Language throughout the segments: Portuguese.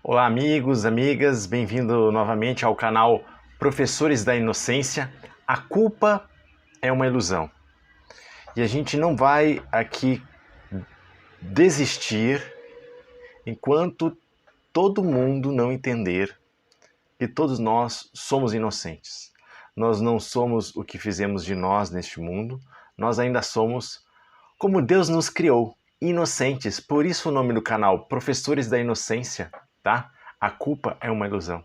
Olá amigos, amigas, bem-vindo novamente ao canal Professores da Inocência. A culpa é uma ilusão. E a gente não vai aqui desistir enquanto todo mundo não entender que todos nós somos inocentes. Nós não somos o que fizemos de nós neste mundo, nós ainda somos como Deus nos criou, inocentes. Por isso o nome do canal, Professores da Inocência. Tá? A culpa é uma ilusão.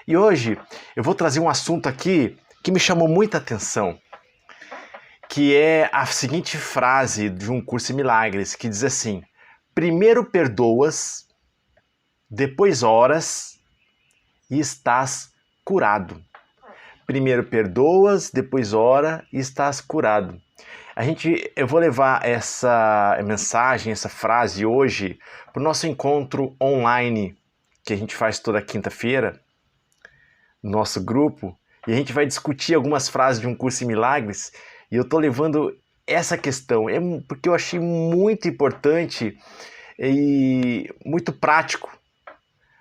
E hoje eu vou trazer um assunto aqui que me chamou muita atenção, que é a seguinte frase de um curso em milagres, que diz assim: primeiro perdoas, depois oras e estás curado. Primeiro perdoas, depois ora e estás curado. Eu vou levar essa mensagem, essa frase hoje para o nosso encontro online que a gente faz toda quinta-feira, no nosso grupo, e a gente vai discutir algumas frases de um curso em milagres, e eu estou levando essa questão, porque eu achei muito importante e muito prático,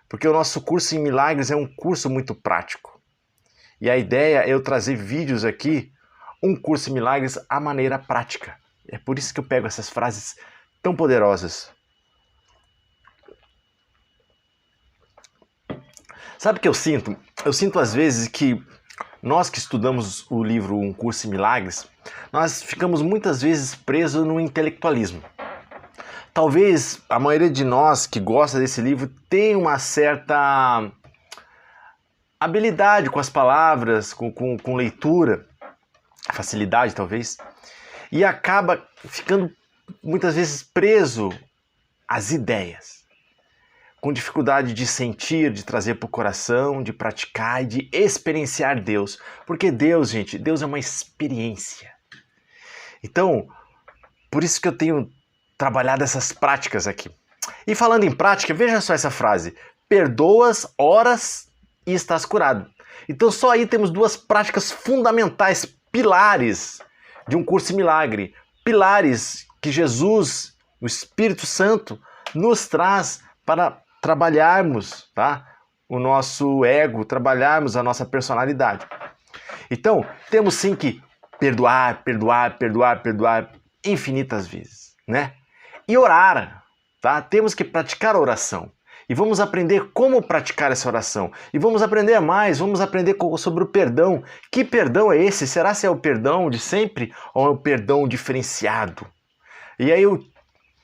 porque o nosso curso em milagres é um curso muito prático, e a ideia é eu trazer vídeos aqui, um curso em milagres à maneira prática. É por isso que eu pego essas frases tão poderosas. Sabe o que eu sinto? Eu sinto às vezes que nós que estudamos o livro Um Curso em Milagres, nós ficamos muitas vezes presos no intelectualismo. Talvez a maioria de nós que gosta desse livro tenha uma certa habilidade com as palavras, com leitura, facilidade talvez, e acaba ficando muitas vezes preso às ideias, com dificuldade de sentir, de trazer para o coração, de praticar e de experienciar Deus. Porque Deus, gente, Deus é uma experiência. Então, por isso que eu tenho trabalhado essas práticas aqui. E falando em prática, veja só essa frase: perdoas, oras e estás curado. Então só aí temos duas práticas fundamentais, pilares de um curso em milagre. Pilares que Jesus, o Espírito Santo, nos traz para trabalharmos, tá? O nosso ego, trabalharmos a nossa personalidade. Então, temos sim que perdoar infinitas vezes, né? E orar, tá? Temos que praticar a oração. E vamos aprender como praticar essa oração. E vamos aprender mais, vamos aprender sobre o perdão. Que perdão é esse? Será que é o perdão de sempre ou é o perdão diferenciado? E aí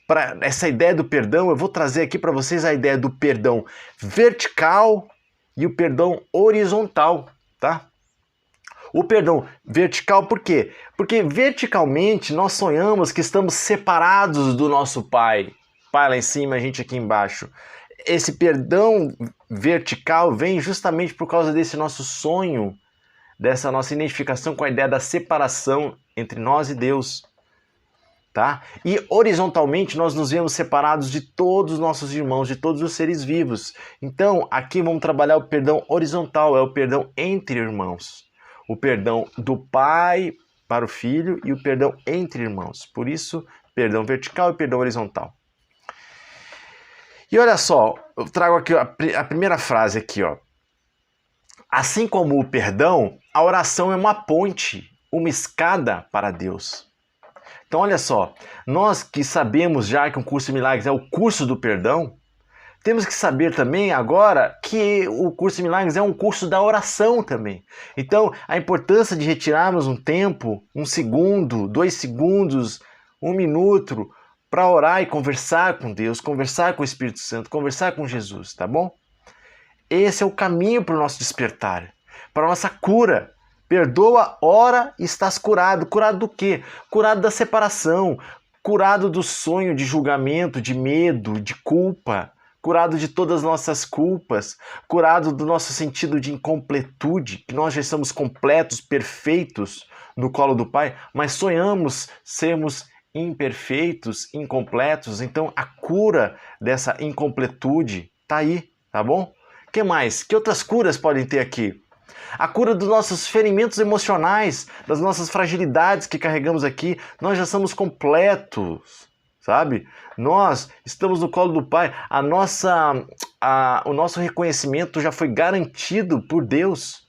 para essa ideia do perdão, eu vou trazer aqui para vocês a ideia do perdão vertical e o perdão horizontal, tá? O perdão vertical por quê? Porque verticalmente nós sonhamos que estamos separados do nosso Pai. Pai lá em cima, a gente aqui embaixo. Esse perdão vertical vem justamente por causa desse nosso sonho, dessa nossa identificação com a ideia da separação entre nós e Deus. Tá? E horizontalmente nós nos vemos separados de todos os nossos irmãos, de todos os seres vivos. Então aqui vamos trabalhar o perdão horizontal, é o perdão entre irmãos. O perdão do pai para o filho e o perdão entre irmãos. Por isso, perdão vertical e perdão horizontal. E olha só, eu trago aqui a primeira frase aqui, ó. Assim como o perdão, a oração é uma ponte, uma escada para Deus. Então olha só, nós que sabemos já que um curso de milagres é o curso do perdão, temos que saber também agora que o curso de milagres é um curso da oração também. Então a importância de retirarmos um tempo, 1 segundo, 2 segundos, 1 minuto, para orar e conversar com Deus, conversar com o Espírito Santo, conversar com Jesus, tá bom? Esse é o caminho para o nosso despertar, para a nossa cura. Perdoa, ora e estás curado. Curado do quê? Curado da separação, curado do sonho de julgamento, de medo, de culpa, curado de todas as nossas culpas, curado do nosso sentido de incompletude, que nós já estamos completos, perfeitos no colo do Pai, mas sonhamos sermos imperfeitos, incompletos. Então a cura dessa incompletude está aí, tá bom? O que mais? Que outras curas podem ter aqui? A cura dos nossos ferimentos emocionais, das nossas fragilidades que carregamos aqui. Nós já somos completos, sabe? Nós estamos no colo do Pai, o nosso reconhecimento já foi garantido por Deus.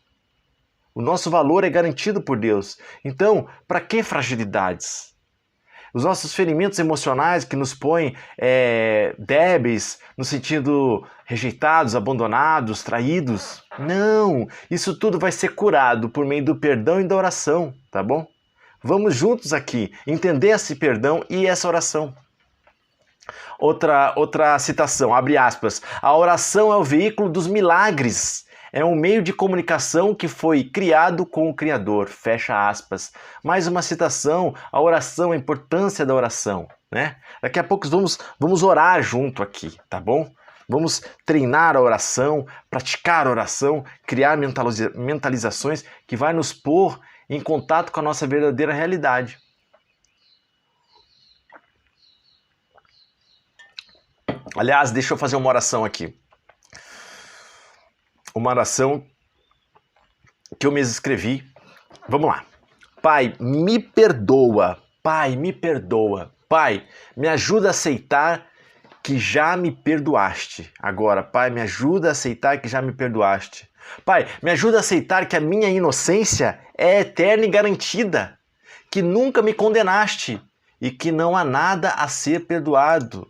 O nosso valor é garantido por Deus. Então, para que fragilidades? Os nossos ferimentos emocionais que nos põem débeis, no sentido rejeitados, abandonados, traídos. Não! Isso tudo vai ser curado por meio do perdão e da oração, tá bom? Vamos juntos aqui entender esse perdão e essa oração. Outra citação, abre aspas. A oração é o veículo dos milagres. É um meio de comunicação que foi criado com o Criador, fecha aspas. Mais uma citação, a oração, a importância da oração, né? Daqui a pouco vamos orar junto aqui, tá bom? Vamos treinar a oração, praticar a oração, criar mentalizações que vai nos pôr em contato com a nossa verdadeira realidade. Aliás, deixa eu fazer uma oração aqui. Uma oração que eu mesmo escrevi. Vamos lá. Pai, me perdoa. Pai, me perdoa. Pai, me ajuda a aceitar que já me perdoaste. Agora, Pai, me ajuda a aceitar que já me perdoaste. Pai, me ajuda a aceitar que a minha inocência é eterna e garantida, que nunca me condenaste e que não há nada a ser perdoado.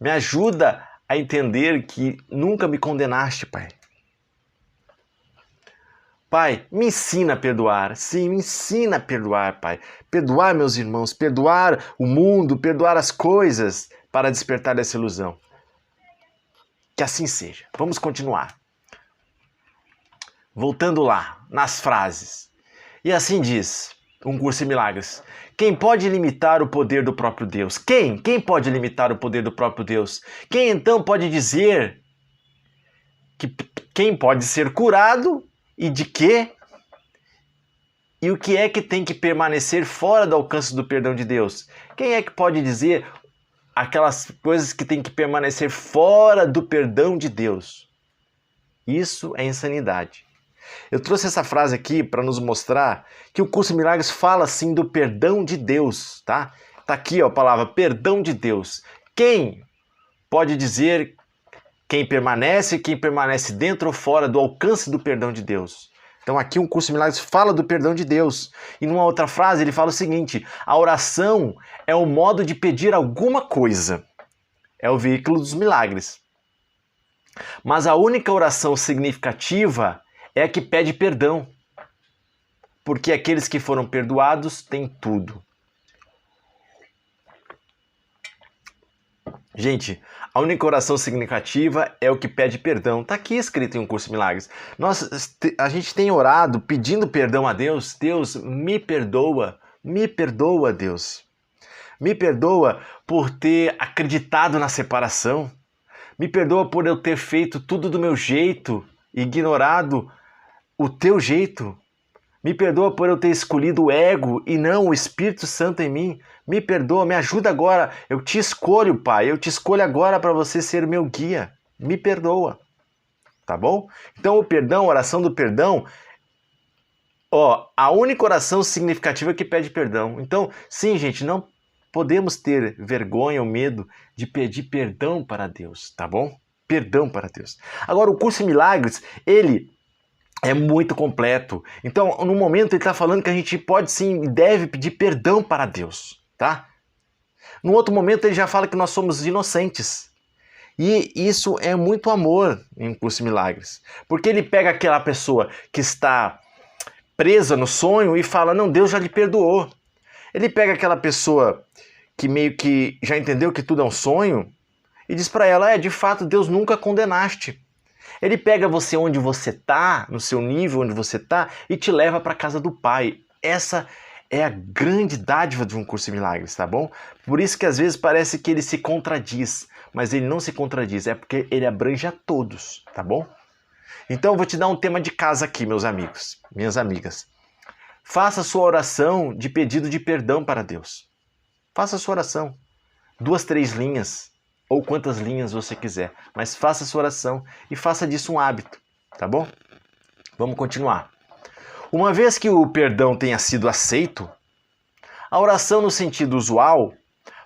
Me ajuda a entender que nunca me condenaste, Pai. Pai, me ensina a perdoar. Sim, me ensina a perdoar, Pai. Perdoar meus irmãos, perdoar o mundo, perdoar as coisas para despertar dessa ilusão. Que assim seja. Vamos continuar. Voltando lá, nas frases. E assim diz Um Curso em Milagres. Quem pode limitar o poder do próprio Deus? Quem? Quem pode limitar o poder do próprio Deus? Quem então pode dizer que quem pode ser curado e de quê? E o que é que tem que permanecer fora do alcance do perdão de Deus? Quem é que pode dizer aquelas coisas que tem que permanecer fora do perdão de Deus? Isso é insanidade. Eu trouxe essa frase aqui para nos mostrar que o Curso em Milagres fala sim do perdão de Deus, tá? Tá aqui ó, a palavra perdão de Deus. Quem pode dizer quem permanece dentro ou fora do alcance do perdão de Deus? Então aqui o Curso em Milagres fala do perdão de Deus. E numa outra frase ele fala o seguinte: a oração é o modo de pedir alguma coisa. É o veículo dos milagres. Mas a única oração significativa é a que pede perdão, porque aqueles que foram perdoados têm tudo. Gente, a única oração significativa é o que pede perdão. Está aqui escrito em Um Curso em Milagres. A gente tem orado pedindo perdão a Deus. Deus, me perdoa, Deus. Me perdoa por ter acreditado na separação. Me perdoa por eu ter feito tudo do meu jeito, ignorado o teu jeito. Me perdoa por eu ter escolhido o ego e não o Espírito Santo em mim. Me perdoa, me ajuda agora. Eu te escolho, Pai. Eu te escolho agora para você ser o meu guia. Me perdoa. Tá bom? Então o perdão, a oração do perdão, a única oração significativa que pede perdão. Então, sim, gente, não podemos ter vergonha ou medo de pedir perdão para Deus, tá bom? Perdão para Deus. Agora, o Curso em Milagres, ele é muito completo. Então, no momento ele está falando que a gente pode sim e deve pedir perdão para Deus, tá? No outro momento ele já fala que nós somos inocentes. E isso é muito amor em Curso em Milagres. Porque ele pega aquela pessoa que está presa no sonho e fala, não, Deus já lhe perdoou. Ele pega aquela pessoa que meio que já entendeu que tudo é um sonho e diz para ela, de fato, Deus nunca condenaste. Ele pega você onde você está, no seu nível onde você está, e te leva para a casa do Pai. Essa é a grande dádiva de Um Curso em Milagres, tá bom? Por isso que às vezes parece que ele se contradiz, mas ele não se contradiz, é porque ele abrange a todos, tá bom? Então eu vou te dar um tema de casa aqui, meus amigos, minhas amigas. Faça a sua oração de pedido de perdão para Deus. Faça a sua oração. 2, 3 linhas. Ou quantas linhas você quiser, mas faça a sua oração e faça disso um hábito, tá bom? Vamos continuar. Uma vez que o perdão tenha sido aceito, a oração no sentido usual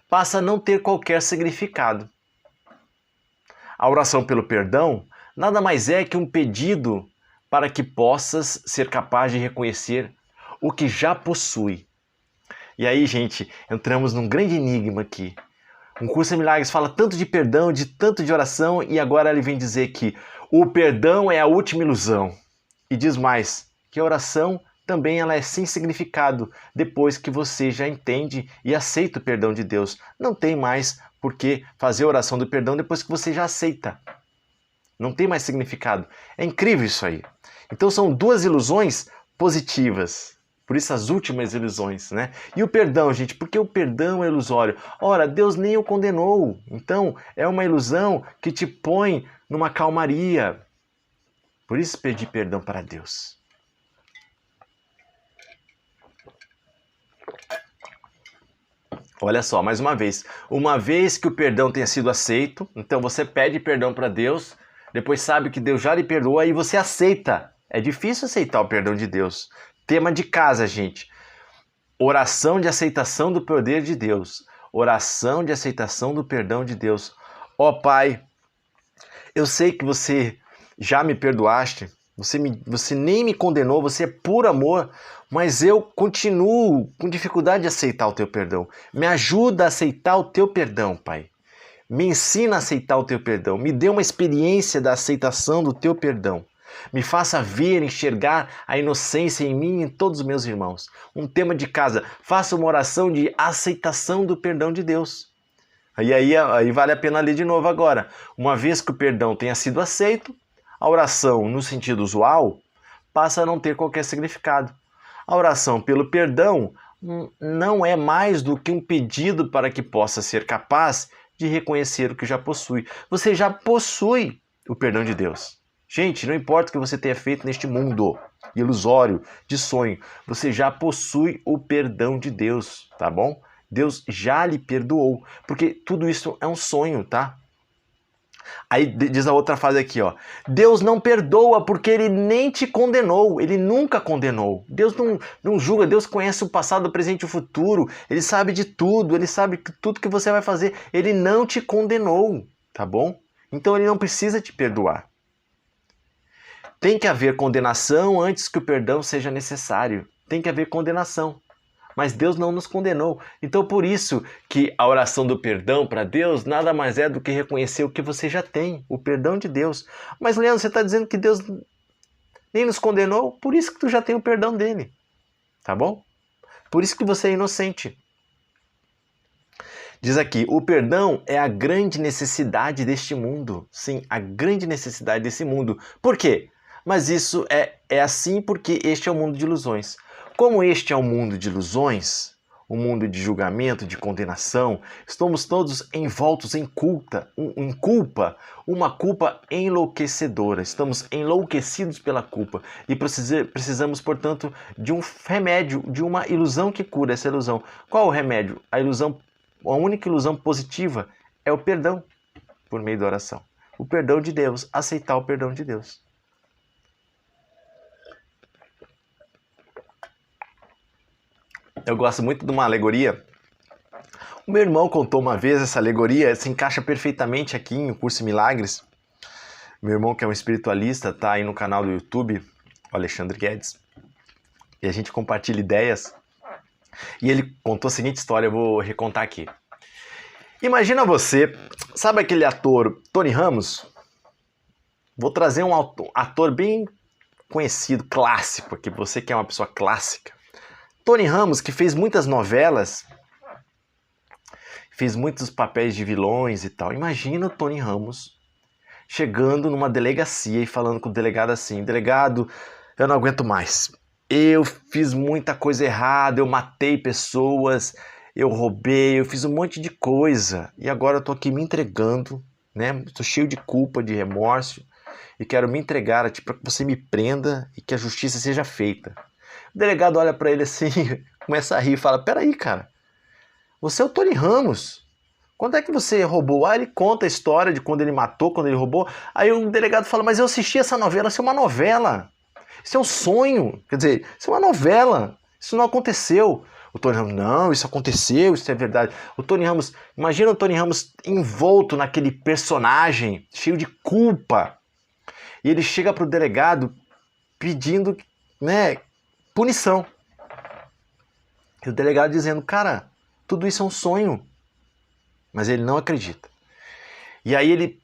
passa a não ter qualquer significado. A oração pelo perdão nada mais é que um pedido para que possas ser capaz de reconhecer o que já possui. E aí, gente, entramos num grande enigma aqui. Um Curso em Milagres fala tanto de perdão, tanto de oração, e agora ele vem dizer que o perdão é a última ilusão. E diz mais, que a oração também ela é sem significado, depois que você já entende e aceita o perdão de Deus. Não tem mais por que fazer a oração do perdão depois que você já aceita. Não tem mais significado. É incrível isso aí. Então são duas ilusões positivas. Por isso as últimas ilusões, né? E o perdão, gente, porque o perdão é ilusório. Ora, Deus nem o condenou. Então é uma ilusão que te põe numa calmaria. Por isso pedir perdão para Deus. Olha só, mais uma vez que o perdão tenha sido aceito, então você pede perdão para Deus, depois sabe que Deus já lhe perdoa e você aceita. É difícil aceitar o perdão de Deus. Tema de casa, gente. Oração de aceitação do poder de Deus. Oração de aceitação do perdão de Deus. Ó Pai, eu sei que você já me perdoaste, você nem me condenou, você é puro amor, mas eu continuo com dificuldade de aceitar o teu perdão. Me ajuda a aceitar o teu perdão, Pai. Me ensina a aceitar o teu perdão. Me dê uma experiência da aceitação do teu perdão. Me faça ver, enxergar a inocência em mim e em todos os meus irmãos. Um tema de casa, faça uma oração de aceitação do perdão de Deus. E aí vale a pena ler de novo agora. Uma vez que o perdão tenha sido aceito, a oração, no sentido usual, passa a não ter qualquer significado. A oração pelo perdão não é mais do que um pedido para que possa ser capaz de reconhecer o que já possui. Você já possui o perdão de Deus. Gente, não importa o que você tenha feito neste mundo ilusório, de sonho, você já possui o perdão de Deus, tá bom? Deus já lhe perdoou, porque tudo isso é um sonho, tá? Aí diz a outra frase aqui, ó. Deus não perdoa porque ele nem te condenou, ele nunca condenou. Deus não julga, Deus conhece o passado, o presente e o futuro, ele sabe de tudo, ele sabe tudo que você vai fazer, ele não te condenou, tá bom? Então ele não precisa te perdoar. Tem que haver condenação antes que o perdão seja necessário. Tem que haver condenação. Mas Deus não nos condenou. Então por isso que a oração do perdão para Deus nada mais é do que reconhecer o que você já tem, o perdão de Deus. Mas Leandro, você está dizendo que Deus nem nos condenou? Por isso que tu já tem o perdão dele. Tá bom? Por isso que você é inocente. Diz aqui, o perdão é a grande necessidade deste mundo. Sim, a grande necessidade desse mundo. Por quê? Mas isso é assim porque este é um mundo de ilusões. Como este é um mundo de ilusões, um mundo de julgamento, de condenação, estamos todos envoltos em culpa, uma culpa enlouquecedora. Estamos enlouquecidos pela culpa e precisamos, portanto, de um remédio, de uma ilusão que cura essa ilusão. Qual o remédio? A única ilusão positiva é o perdão por meio da oração. O perdão de Deus, aceitar o perdão de Deus. Eu gosto muito de uma alegoria. O meu irmão contou uma vez essa alegoria, se encaixa perfeitamente aqui em O Curso em Milagres. Meu irmão, que é um espiritualista, está aí no canal do YouTube, o Alexandre Guedes, e a gente compartilha ideias. E ele contou a seguinte história, eu vou recontar aqui. Imagina você, sabe aquele ator Tony Ramos? Vou trazer um ator bem conhecido, clássico aqui, você que é uma pessoa clássica. Tony Ramos, que fez muitas novelas, fez muitos papéis de vilões e tal. Imagina o Tony Ramos chegando numa delegacia e falando com o delegado assim: delegado, eu não aguento mais. Eu fiz muita coisa errada, eu matei pessoas, eu roubei, eu fiz um monte de coisa. E agora eu tô aqui me entregando, né? Estou cheio de culpa, de remorso e quero me entregar a ti para que você me prenda e que a justiça seja feita. O delegado olha para ele assim, começa a rir e fala: peraí, cara, você é o Tony Ramos. Quando é que você roubou? Ah, ele conta a história de quando ele matou, quando ele roubou. Aí o delegado fala: mas eu assisti essa novela, isso é uma novela. Isso é um sonho. Quer dizer, isso é uma novela. Isso não aconteceu. O Tony Ramos, não, isso aconteceu, isso é verdade. O Tony Ramos, imagina o Tony Ramos envolto naquele personagem, cheio de culpa. E ele chega pro delegado pedindo, né, punição. E o delegado dizendo, cara, tudo isso é um sonho. Mas ele não acredita. E aí ele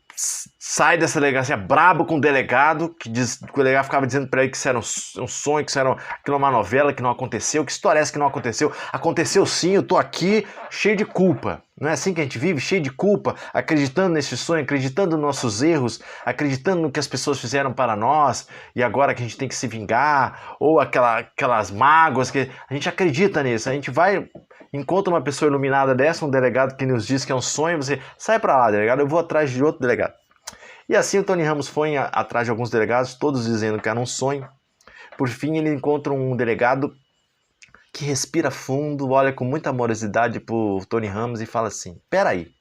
sai dessa delegacia brabo com o delegado, que o delegado ficava dizendo para ele que isso era um sonho, que isso era uma novela, que não aconteceu. Que história é essa que não aconteceu? Aconteceu sim, eu tô aqui cheio de culpa. Não é assim que a gente vive? Cheio de culpa, acreditando nesse sonho, acreditando nos nossos erros, acreditando no que as pessoas fizeram para nós, e agora que a gente tem que se vingar, ou aquelas mágoas, que a gente acredita nisso, a gente vai... Encontra uma pessoa iluminada dessa, um delegado que nos diz que é um sonho, você sai pra lá, delegado, eu vou atrás de outro delegado. E assim o Tony Ramos foi atrás de alguns delegados, todos dizendo que era um sonho. Por fim, ele encontra um delegado que respira fundo, olha com muita amorosidade pro Tony Ramos e fala assim, peraí.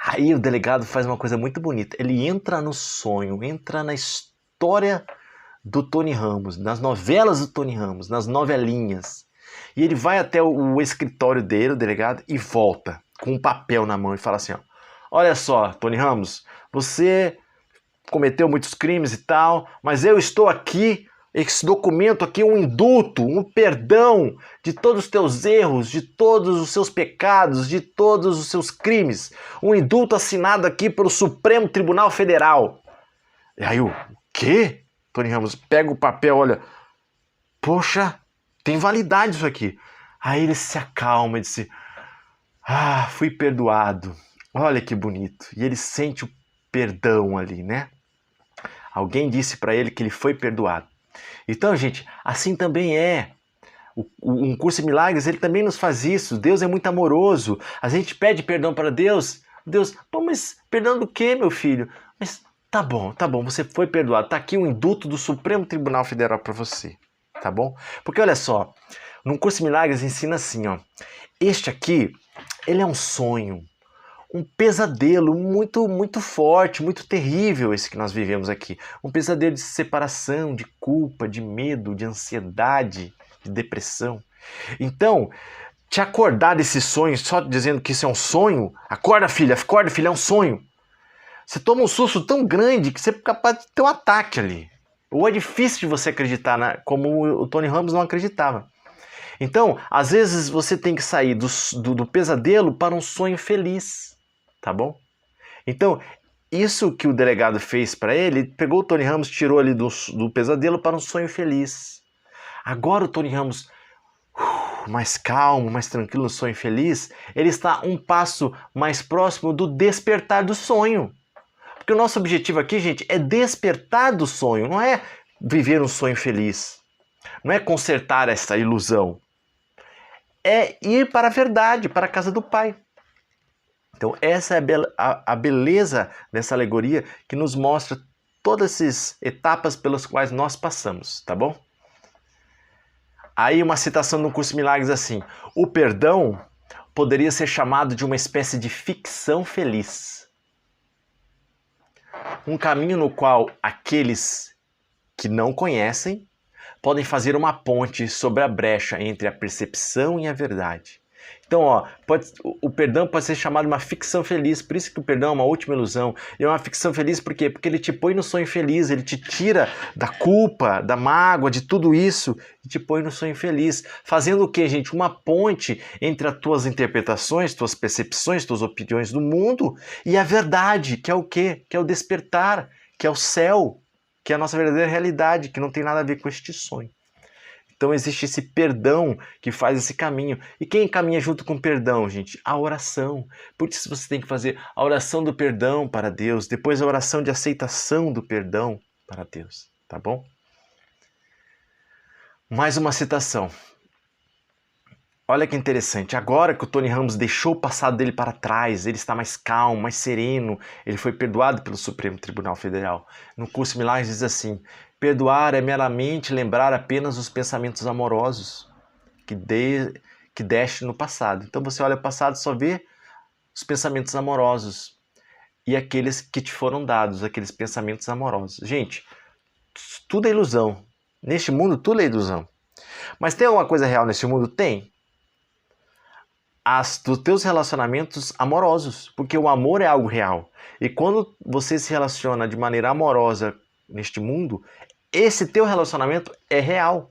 Aí o delegado faz uma coisa muito bonita, ele entra no sonho, entra na história do Tony Ramos, nas novelas do Tony Ramos, nas novelinhas. E ele vai até o escritório dele, o delegado, e volta com um papel na mão e fala assim, ó, olha só, Tony Ramos, você cometeu muitos crimes e tal, mas eu estou aqui, esse documento aqui é um indulto, um perdão de todos os teus erros, de todos os seus pecados, de todos os seus crimes. Um indulto assinado aqui pelo Supremo Tribunal Federal. E aí o quê? Tony Ramos pega o papel, olha, poxa, tem validade isso aqui. Aí ele se acalma e diz, fui perdoado. Olha que bonito. E ele sente o perdão ali, né? Alguém disse para ele que ele foi perdoado. Então, gente, assim também é. Um Curso em Milagres, ele também nos faz isso. Deus é muito amoroso. A gente pede perdão para Deus. Deus, pô, mas perdão do quê, meu filho? Mas tá bom, você foi perdoado. Tá aqui o indulto do Supremo Tribunal Federal para você. Tá bom? Porque olha só, no Curso em Milagres ensina assim, ó. Este aqui, ele é um sonho, um pesadelo muito, muito forte, muito terrível esse que nós vivemos aqui. Um pesadelo de separação, de culpa, de medo, de ansiedade, de depressão. Então, te acordar desse sonho, só dizendo que isso é um sonho, acorda filha, é um sonho. Você toma um susto tão grande que você é capaz de ter um ataque ali. Ou é difícil de você acreditar, como o Tony Ramos não acreditava. Então, às vezes você tem que sair do pesadelo para um sonho feliz, tá bom? Então, isso que o delegado fez para ele, pegou o Tony Ramos, tirou ele do pesadelo para um sonho feliz. Agora o Tony Ramos, mais calmo, mais tranquilo no sonho feliz, ele está um passo mais próximo do despertar do sonho. Porque o nosso objetivo aqui, gente, é despertar do sonho, não é viver um sonho feliz. Não é consertar essa ilusão. É ir para a verdade, para a casa do Pai. Então essa é a beleza dessa alegoria que nos mostra todas essas etapas pelas quais nós passamos, tá bom? Aí uma citação no Curso de Milagres assim, o perdão poderia ser chamado de uma espécie de ficção feliz. Um caminho no qual aqueles que não conhecem podem fazer uma ponte sobre a brecha entre a percepção e a verdade. Então, ó, o perdão pode ser chamado de uma ficção feliz, por isso que o perdão é uma última ilusão. E é uma ficção feliz por quê? Porque ele te põe no sonho feliz, ele te tira da culpa, da mágoa, de tudo isso, e te põe no sonho feliz. Fazendo o quê, gente? Uma ponte entre as tuas interpretações, tuas percepções, tuas opiniões do mundo e a verdade, que é o quê? Que é o despertar, que é o céu, que é a nossa verdadeira realidade, que não tem nada a ver com este sonho. Então existe esse perdão que faz esse caminho. E quem caminha junto com o perdão, gente? A oração. Por isso você tem que fazer a oração do perdão para Deus, depois a oração de aceitação do perdão para Deus, tá bom? Mais uma citação. Olha que interessante, agora que o Tony Ramos deixou o passado dele para trás, ele está mais calmo, mais sereno, ele foi perdoado pelo Supremo Tribunal Federal. No Curso Milagres diz assim, perdoar é meramente lembrar apenas os pensamentos amorosos que deste no passado. Então você olha o passado e só vê os pensamentos amorosos e aqueles que te foram dados, aqueles pensamentos amorosos. Gente, tudo é ilusão. Neste mundo tudo é ilusão. Mas tem alguma coisa real nesse mundo? Tem. dos teus relacionamentos amorosos, porque o amor é algo real. E quando você se relaciona de maneira amorosa neste mundo, esse teu relacionamento é real,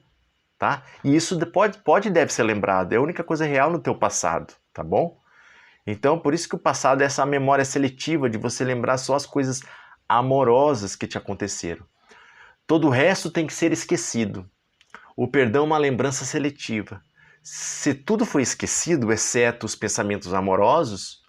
tá? E isso pode e deve ser lembrado, é a única coisa real no teu passado, tá bom? Então, por isso que o passado é essa memória seletiva de você lembrar só as coisas amorosas que te aconteceram. Todo o resto tem que ser esquecido. O perdão é uma lembrança seletiva. Se tudo foi esquecido, exceto os pensamentos amorosos,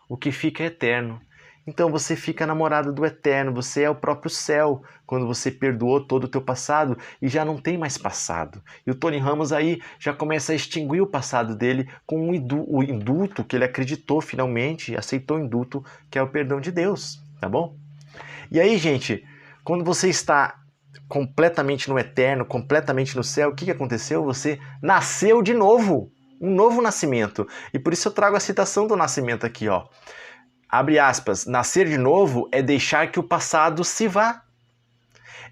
o que fica é eterno. Então você fica namorado do eterno, você é o próprio céu, quando você perdoou todo o teu passado e já não tem mais passado. E o Tony Ramos aí já começa a extinguir o passado dele com o indulto que ele acreditou finalmente, aceitou o indulto, que é o perdão de Deus, tá bom? E aí, gente, quando você está completamente no eterno, completamente no céu, o que aconteceu? Você nasceu de novo, um novo nascimento. E por isso eu trago a citação do nascimento aqui, ó. Abre aspas, nascer de novo é deixar que o passado se vá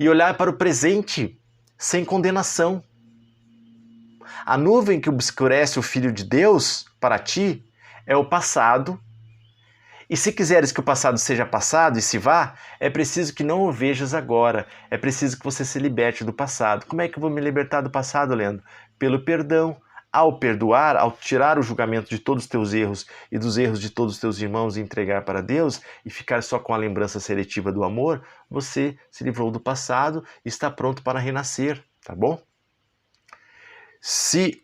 e olhar para o presente sem condenação. A nuvem que obscurece o Filho de Deus para ti é o passado. E se quiseres que o passado seja passado e se vá, é preciso que não o vejas agora. É preciso que você se liberte do passado. Como é que eu vou me libertar do passado, Leandro? Pelo perdão. Ao perdoar, ao tirar o julgamento de todos os teus erros e dos erros de todos os teus irmãos e entregar para Deus e ficar só com a lembrança seletiva do amor, você se livrou do passado e está pronto para renascer, tá bom? Se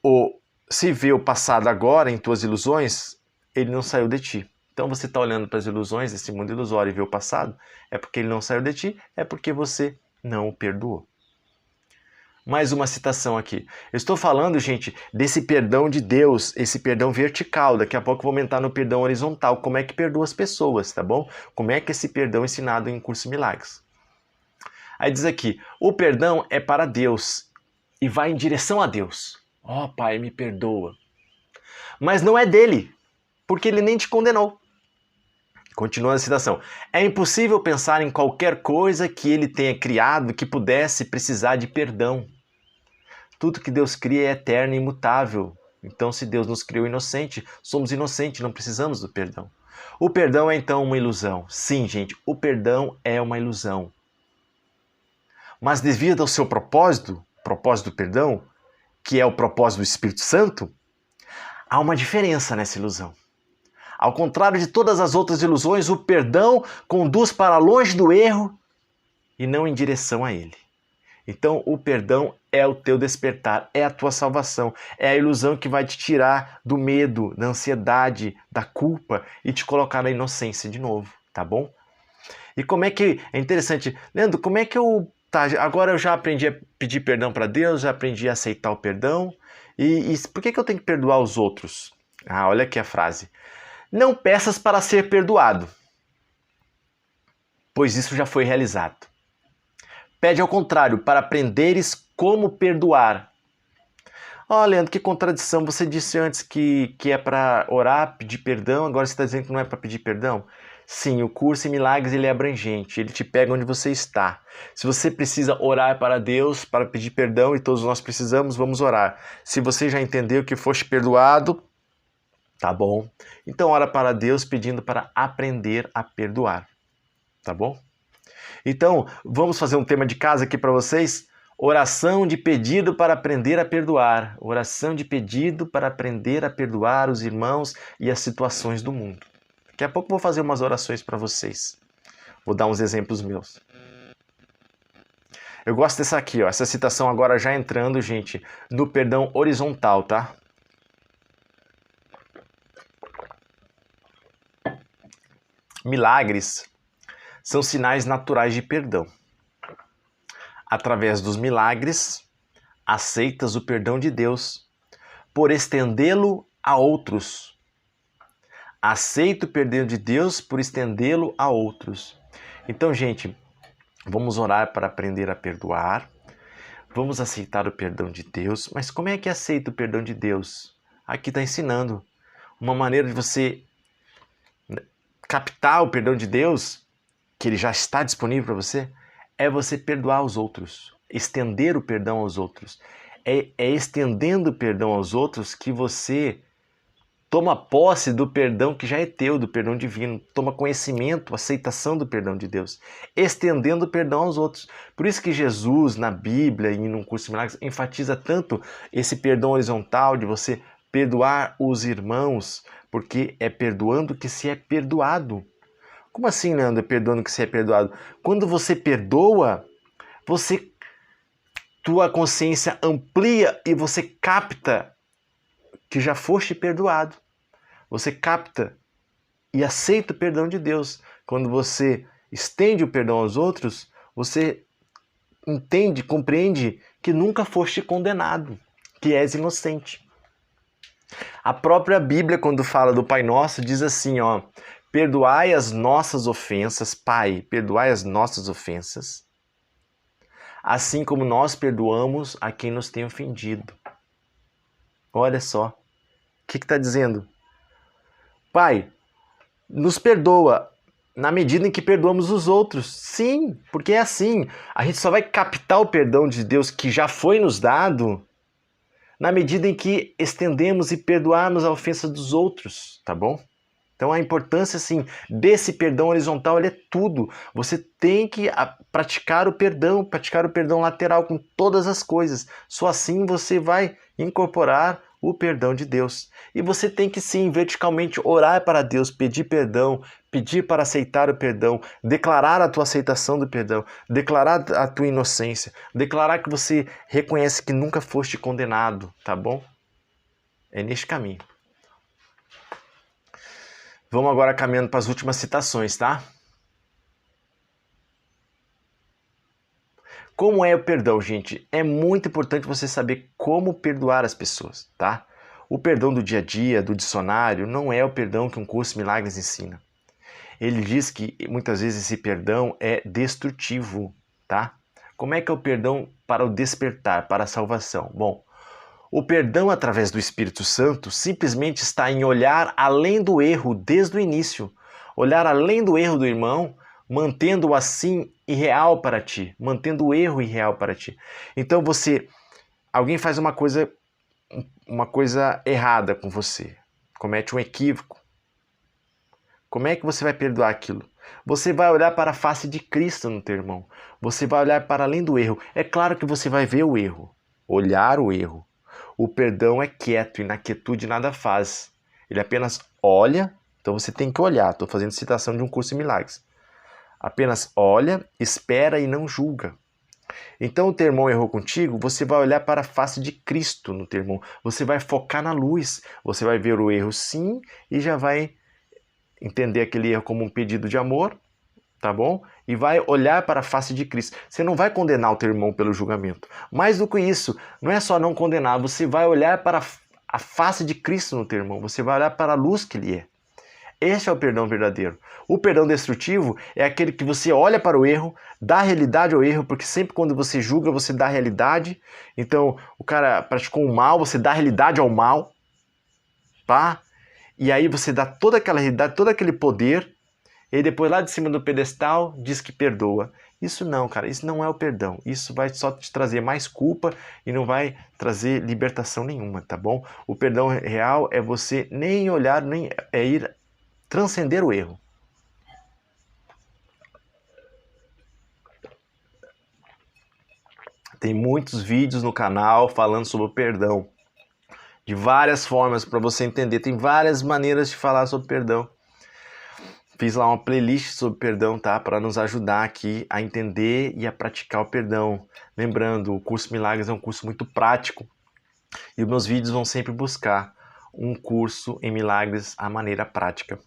vê o passado agora em tuas ilusões, ele não saiu de ti. Então você está olhando para as ilusões desse mundo ilusório e vê o passado, é porque ele não saiu de ti, é porque você não o perdoou. Mais uma citação aqui. Eu estou falando, gente, desse perdão de Deus, esse perdão vertical. Daqui a pouco eu vou aumentar no perdão horizontal. Como é que perdoa as pessoas, tá bom? Como é que esse perdão é ensinado em Curso Milagres. Aí diz aqui, o perdão é para Deus e vai em direção a Deus. Ó, Pai, me perdoa. Mas não é dele, porque ele nem te condenou. Continua a citação. É impossível pensar em qualquer coisa que ele tenha criado que pudesse precisar de perdão. Tudo que Deus cria é eterno e imutável. Então, se Deus nos criou inocente, somos inocentes, não precisamos do perdão. O perdão é então uma ilusão. Sim, gente, o perdão é uma ilusão. Mas devido ao seu propósito do perdão, que é o propósito do Espírito Santo, há uma diferença nessa ilusão. Ao contrário de todas as outras ilusões, o perdão conduz para longe do erro e não em direção a ele. Então, o perdão é o teu despertar, é a tua salvação, é a ilusão que vai te tirar do medo, da ansiedade, da culpa e te colocar na inocência de novo, tá bom? E como é que... É interessante, Leandro, como é que eu... Tá, agora eu já aprendi a pedir perdão para Deus, já aprendi a aceitar o perdão, e por que eu tenho que perdoar os outros? Ah, olha aqui a frase. Não peças para ser perdoado, pois isso já foi realizado. Pede ao contrário, para aprenderes como perdoar. Ó, Leandro, que contradição. Você disse antes que é para orar, pedir perdão, agora você está dizendo que não é para pedir perdão? Sim, o curso em Milagres ele é abrangente, ele te pega onde você está. Se você precisa orar para Deus, para pedir perdão, e todos nós precisamos, vamos orar. Se você já entendeu que foste perdoado, tá bom. Então ora para Deus pedindo para aprender a perdoar, tá bom? Então, vamos fazer um tema de casa aqui para vocês? Oração de pedido para aprender a perdoar. Oração de pedido para aprender a perdoar os irmãos e as situações do mundo. Daqui a pouco eu vou fazer umas orações para vocês. Vou dar uns exemplos meus. Eu gosto dessa aqui, ó, essa citação agora já entrando, gente, no perdão horizontal, tá? Milagres são sinais naturais de perdão. Através dos milagres, aceitas o perdão de Deus por estendê-lo a outros. Aceita o perdão de Deus por estendê-lo a outros. Então, gente, vamos orar para aprender a perdoar. Vamos aceitar o perdão de Deus. Mas como é que aceita o perdão de Deus? Aqui está ensinando uma maneira de você captar o perdão de Deus, que ele já está disponível para você, é você perdoar os outros, estender o perdão aos outros. É estendendo o perdão aos outros que você Toma posse do perdão que já é teu, do perdão divino. Toma conhecimento, aceitação do perdão de Deus, estendendo o perdão aos outros. Por isso que Jesus, na Bíblia e no Curso de Milagres, enfatiza tanto esse perdão horizontal de você perdoar os irmãos, porque é perdoando que se é perdoado. Como assim, Leandro, é perdoando que se é perdoado? Quando você perdoa, tua consciência amplia e você capta que já foste perdoado. Você capta e aceita o perdão de Deus. Quando você estende o perdão aos outros, você entende, compreende que nunca foste condenado, que és inocente. A própria Bíblia, quando fala do Pai Nosso, diz assim, ó: perdoai as nossas ofensas, Pai, perdoai as nossas ofensas, assim como nós perdoamos a quem nos tem ofendido. Olha só, o que está dizendo? Pai, nos perdoa na medida em que perdoamos os outros. Sim, porque é assim. A gente só vai captar o perdão de Deus que já foi nos dado na medida em que estendemos e perdoarmos a ofensa dos outros, tá bom? Então a importância, assim, desse perdão horizontal, ele é tudo. Você tem que praticar o perdão lateral com todas as coisas. Só assim você vai incorporar o perdão de Deus. E você tem que, sim, verticalmente orar para Deus, pedir perdão, pedir para aceitar o perdão, declarar a tua aceitação do perdão, declarar a tua inocência, declarar que você reconhece que nunca foste condenado, tá bom? É neste caminho. Vamos agora caminhando para as últimas citações, tá? Como é o perdão, gente? É muito importante você saber como perdoar as pessoas, tá? O perdão do dia a dia, do dicionário, não é o perdão que um curso de milagres ensina. Ele diz que muitas vezes esse perdão é destrutivo, tá? Como é que é o perdão para o despertar, para a salvação? Bom, o perdão através do Espírito Santo simplesmente está em olhar além do erro desde o início. Olhar além do erro do irmão, mantendo-o assim irreal para ti, mantendo o erro irreal para ti. Então alguém faz uma coisa errada com você, comete um equívoco. Como é que você vai perdoar aquilo? Você vai olhar para a face de Cristo no teu irmão. Você vai olhar para além do erro. É claro que você vai ver o erro, olhar o erro. O perdão é quieto e na quietude nada faz. Ele apenas olha, então você tem que olhar. Estou fazendo citação de um curso de milagres. Apenas olha, espera e não julga. Então o teu irmão errou contigo, você vai olhar para a face de Cristo no teu irmão. Você vai focar na luz. Você vai ver o erro sim e já vai entender aquele erro como um pedido de amor, tá bom? E vai olhar para a face de Cristo. Você não vai condenar o teu irmão pelo julgamento. Mais do que isso, não é só não condenar, você vai olhar para a face de Cristo no teu irmão. Você vai olhar para a luz que ele é. Este é o perdão verdadeiro. O perdão destrutivo é aquele que você olha para o erro, dá realidade ao erro, porque sempre quando você julga, você dá realidade. Então, o cara praticou o mal, você dá realidade ao mal, tá? E aí você dá toda aquela realidade, todo aquele poder, e depois lá de cima do pedestal diz que perdoa. Isso não, cara, isso não é o perdão. Isso vai só te trazer mais culpa e não vai trazer libertação nenhuma, tá bom? O perdão real é você nem olhar, nem é ir transcender o erro. Tem muitos vídeos no canal falando sobre o perdão. De várias formas para você entender. Tem várias maneiras de falar sobre perdão. Fiz lá uma playlist sobre perdão, tá? Para nos ajudar aqui a entender e a praticar o perdão. Lembrando, o curso Milagres é um curso muito prático. E os meus vídeos vão sempre buscar um curso em milagres à maneira prática.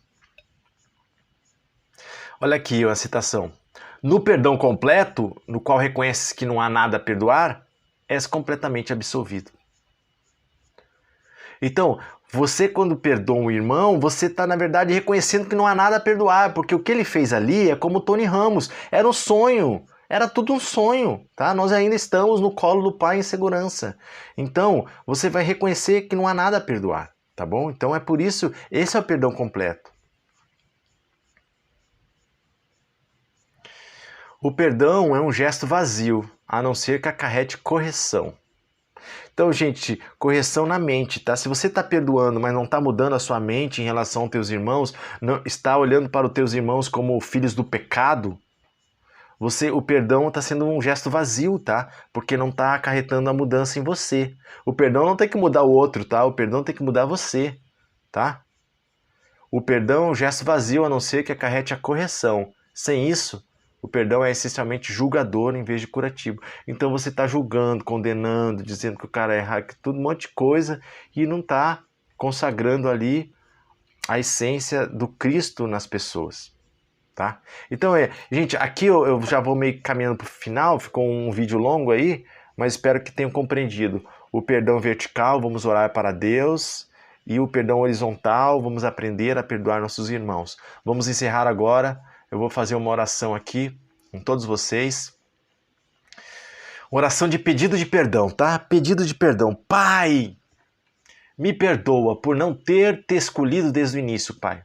Olha aqui a citação. No perdão completo, no qual reconheces que não há nada a perdoar, és completamente absolvido. Então, você quando perdoa um irmão, você está na verdade reconhecendo que não há nada a perdoar, porque o que ele fez ali é como o Tony Ramos, era um sonho, era tudo um sonho, tá? Nós ainda estamos no colo do Pai em segurança. Então, você vai reconhecer que não há nada a perdoar, tá bom? Então é por isso, esse é o perdão completo. O perdão é um gesto vazio, a não ser que acarrete correção. Então, gente, correção na mente, tá? Se você está perdoando, mas não está mudando a sua mente em relação aos teus irmãos, não está olhando para os teus irmãos como filhos do pecado, o perdão está sendo um gesto vazio, tá? Porque não está acarretando a mudança em você. O perdão não tem que mudar o outro, tá? O perdão tem que mudar você, tá? O perdão é um gesto vazio, a não ser que acarrete a correção. Sem isso, o perdão é essencialmente julgador em vez de curativo. Então você está julgando, condenando, dizendo que o cara é errado, que tudo um monte de coisa, e não está consagrando ali a essência do Cristo nas pessoas. Tá? Então, gente, aqui eu já vou meio caminhando para o final, ficou um vídeo longo aí, mas espero que tenham compreendido. O perdão vertical, vamos orar para Deus, e o perdão horizontal, vamos aprender a perdoar nossos irmãos. Vamos encerrar agora, eu vou fazer uma oração aqui com todos vocês. Oração de pedido de perdão, tá? Pedido de perdão. Pai, me perdoa por não ter te escolhido desde o início, Pai.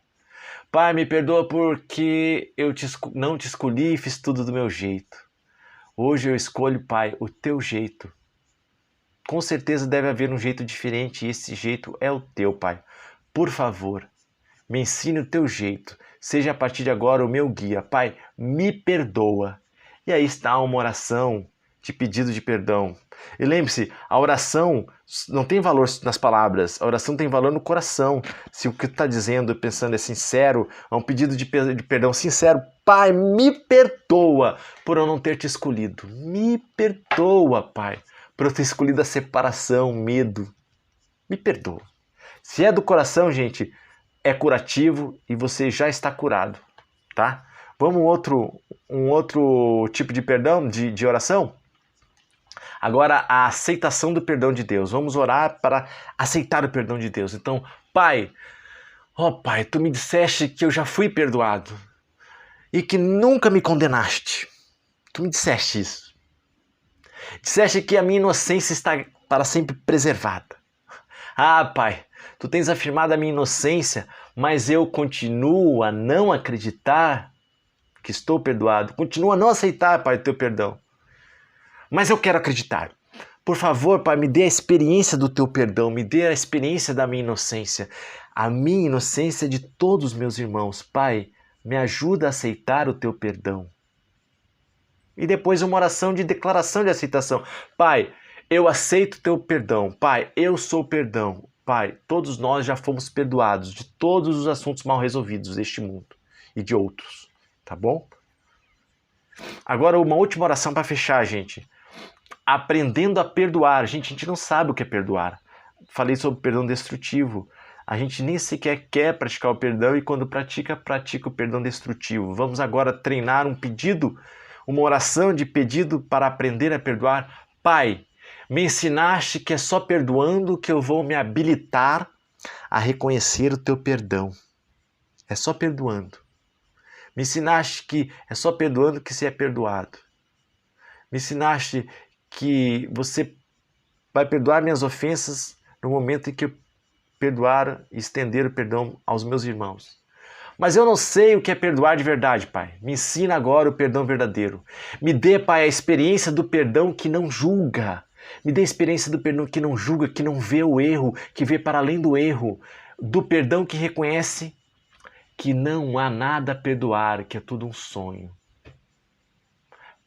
Pai, me perdoa porque eu não te escolhi e fiz tudo do meu jeito. Hoje eu escolho, Pai, o teu jeito. Com certeza deve haver um jeito diferente e esse jeito é o teu, Pai. Por favor, me ensine o teu jeito. Seja a partir de agora o meu guia. Pai, me perdoa. E aí está uma oração de pedido de perdão. E lembre-se, a oração não tem valor nas palavras, a oração tem valor no coração. Se o que tu está dizendo, pensando é sincero, é um pedido de perdão sincero. Pai, me perdoa por eu não ter te escolhido. Me perdoa, Pai, por eu ter escolhido a separação, o medo. Me perdoa. Se é do coração, gente, é curativo e você já está curado, tá? Vamos um outro tipo de perdão, de oração? Agora, a aceitação do perdão de Deus. Vamos orar para aceitar o perdão de Deus. Então, Pai, Pai, Tu me disseste que eu já fui perdoado e que nunca me condenaste. Tu me disseste isso. Disseste que a minha inocência está para sempre preservada. Ah, Pai, Tu tens afirmado a minha inocência, mas eu continuo a não acreditar que estou perdoado. Continuo a não aceitar, Pai, o Teu perdão. Mas eu quero acreditar. Por favor, Pai, me dê a experiência do Teu perdão, me dê a experiência da minha inocência, a minha inocência de todos os meus irmãos. Pai, me ajuda a aceitar o Teu perdão. E depois uma oração de declaração de aceitação. Pai, eu aceito o Teu perdão. Pai, eu sou o perdão. Pai, todos nós já fomos perdoados de todos os assuntos mal resolvidos deste mundo e de outros, tá bom? Agora uma última oração para fechar, gente. Aprendendo a perdoar. Gente, a gente não sabe o que é perdoar. Falei sobre perdão destrutivo. A gente nem sequer quer praticar o perdão e quando pratica o perdão destrutivo. Vamos agora treinar um pedido, uma oração de pedido para aprender a perdoar. Pai, me ensinaste que é só perdoando que eu vou me habilitar a reconhecer o Teu perdão. É só perdoando. Me ensinaste que é só perdoando que se é perdoado. Me ensinaste que você vai perdoar minhas ofensas no momento em que eu perdoar e estender o perdão aos meus irmãos. Mas eu não sei o que é perdoar de verdade, Pai. Me ensina agora o perdão verdadeiro. Me dê, Pai, a experiência do perdão que não julga. Me dê a experiência do perdão que não julga, que não vê o erro, que vê para além do erro. Do perdão que reconhece que não há nada a perdoar, que é tudo um sonho.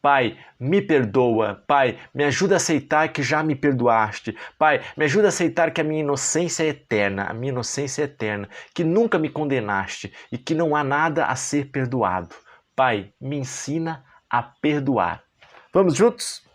Pai, me perdoa. Pai, me ajuda a aceitar que já me perdoaste. Pai, me ajuda a aceitar que a minha inocência é eterna, a minha inocência é eterna, que nunca me condenaste e que não há nada a ser perdoado. Pai, me ensina a perdoar. Vamos juntos?